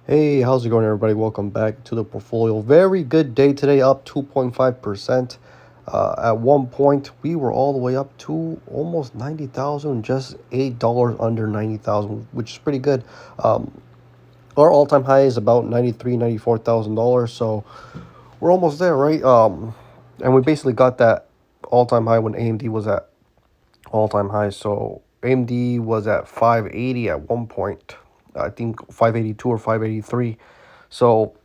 Hey, how's it going, everybody? Welcome back to the portfolio. Very good day today, up 2.5%. At one point, we were all the way up to almost 90,000, just $8 under 90,000, which is pretty good. Um, our all-time high is about $94,000, so we're almost there, right? And we basically got that all-time high when AMD was at all-time high. So AMD was at 580 at one point. I think 582 or 583. So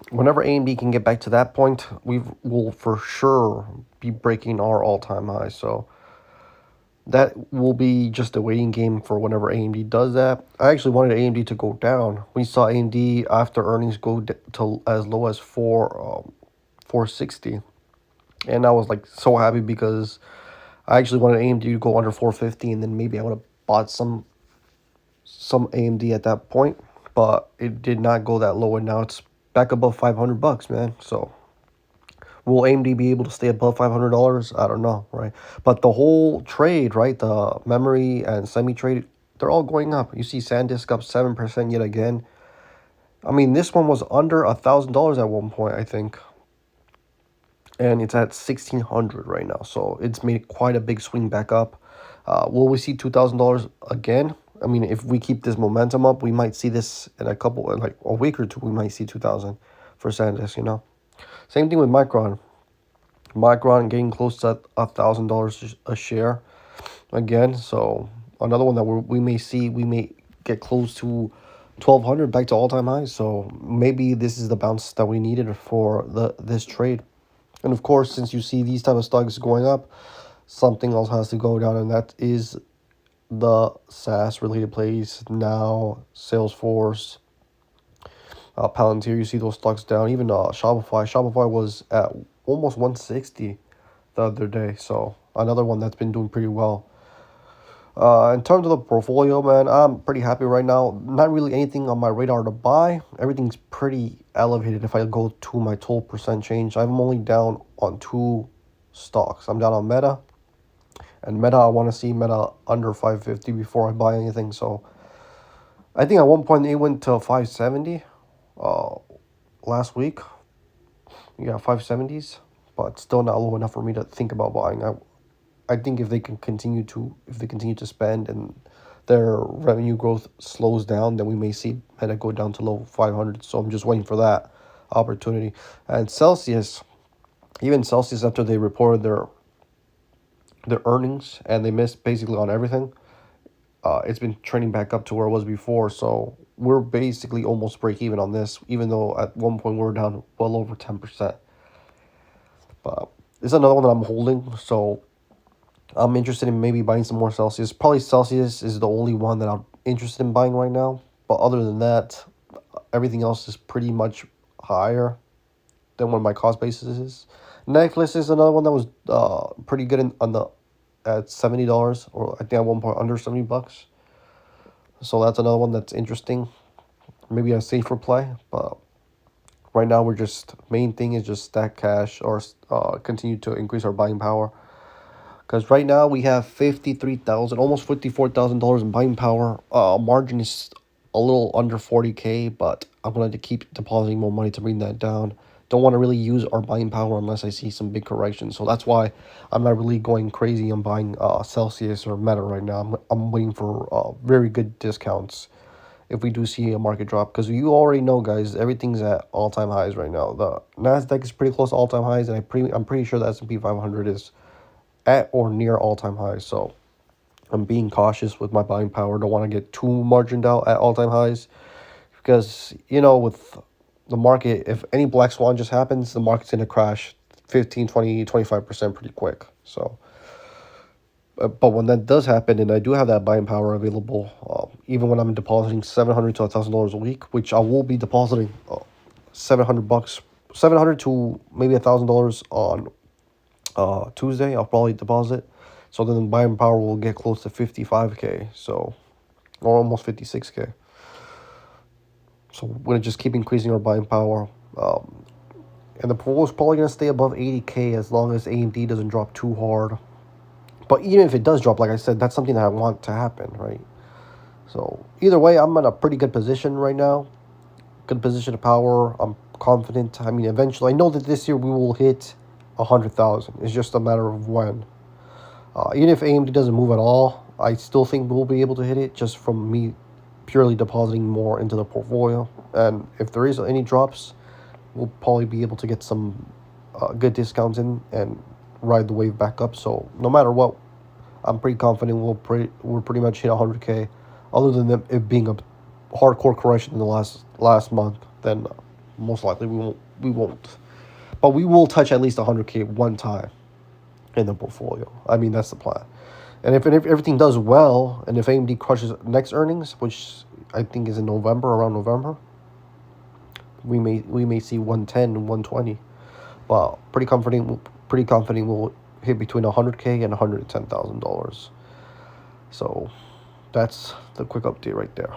whenever AMD can get back to that point, we will for sure be breaking our all-time high. So that will be just a waiting game for whenever AMD does that. I actually wanted AMD to go down. We saw AMD after earnings go to as low as 460, and I was like so happy because I actually wanted AMD to go under 450, and then maybe I would have bought some AMD at that point, but it did not go that low, and now it's back above $500, man. So will AMD be able to stay above $500? I don't know, right? But the whole trade, right? The memory and semi trade, they're all going up. You see SanDisk up 7% yet again. I mean, this one was under $1,000 at one point, I think, and it's at 1,600 right now. So it's made quite a big swing back up. Will we see $2,000 again? I mean, if we keep this momentum up, we might see this in like a week or two. We might see 2,000 for SanDisk. Same thing with Micron. Micron getting close to $1,000 a share again. So another one that we may get close to 1,200, back to all time highs. So maybe this is the bounce that we needed for this trade. And of course, since you see these type of stocks going up, something else has to go down, and that is the SaaS related plays. Now, Salesforce, Palantir, you see those stocks down. Even Shopify. Shopify was at almost 160 the other day. So another one that's been doing pretty well. In terms of the portfolio, man, I'm pretty happy right now. Not really anything on my radar to buy. Everything's pretty elevated. If I go to my total percent change, I'm only down on two stocks. I'm down on Meta, and Meta, I want to see Meta under 550 before I buy anything. So I think at one point it went to 570 uh, last week. Yeah, 570s, but still not low enough for me to think about buying. I think if they continue to spend and their revenue growth slows down, then we may see Meta go down to low 500. So I'm just waiting for that opportunity. And Celsius, even Celsius, after they reported their earnings and they missed basically on everything, it's been trending back up to where it was before. So we're basically almost break even on this, even though at one point we were down well over 10%. But it's another one that I'm holding. So I'm interested in maybe buying some more Celsius. Probably Celsius is the only one that I'm interested in buying right now. But other than that, everything else is pretty much higher than what my cost basis is. Necklace is another one that was pretty good on the at $70, or I think at one point under $70. So that's another one that's interesting. Maybe a safer play, but right now we're just main thing is just stack cash or continue to increase our buying power. Because right now we have 53,000, almost $54,000 in buying power. Margin is a little under 40K, but I'm going to keep depositing more money to bring that down. Don't want to really use our buying power unless I see some big correction. So that's why I'm not really going crazy on buying Celsius or Meta right now. I'm waiting for very good discounts if we do see a market drop. Because you already know, guys, everything's at all-time highs right now. The Nasdaq is pretty close to all-time highs, and I'm pretty sure the S&P 500 is at or near all-time highs. So I'm being cautious with my buying power. Don't want to get too margined out at all-time highs because, with the market, if any black swan just happens, the market's going to crash 15, 20, 25% pretty quick. So, but when that does happen and I do have that buying power available, even when I'm depositing $700 to $1,000 a week, which I will be depositing $700, 700 to maybe $1,000 on Tuesday, I'll probably deposit. So then the buying power will get close to 55K. So, or almost 56K. So we're going to just keep increasing our buying power. And the pool is probably going to stay above 80K as long as AMD doesn't drop too hard. But even if it does drop, like I said, that's something that I want to happen, right? So either way, I'm in a pretty good position right now. good position of power. I'm confident. I mean, eventually, I know that this year we will hit 100,000. It's just a matter of when. Even if AMD doesn't move at all, I still think we'll be able to hit it just from me purely depositing more into the portfolio. And if there is any drops, we'll probably be able to get some good discounts in and ride the wave back up. So no matter what, I'm pretty confident we'll pretty much hit 100K. Other than it being a hardcore correction in the last month, then most likely we won't. But we will touch at least 100K one time in the portfolio. I mean, that's the plan. And if everything does well, and if AMD crushes next earnings, which I think is in November, around November, we may see 110 and 120. But pretty confident we'll hit between 100K and $110,000. So that's the quick update right there.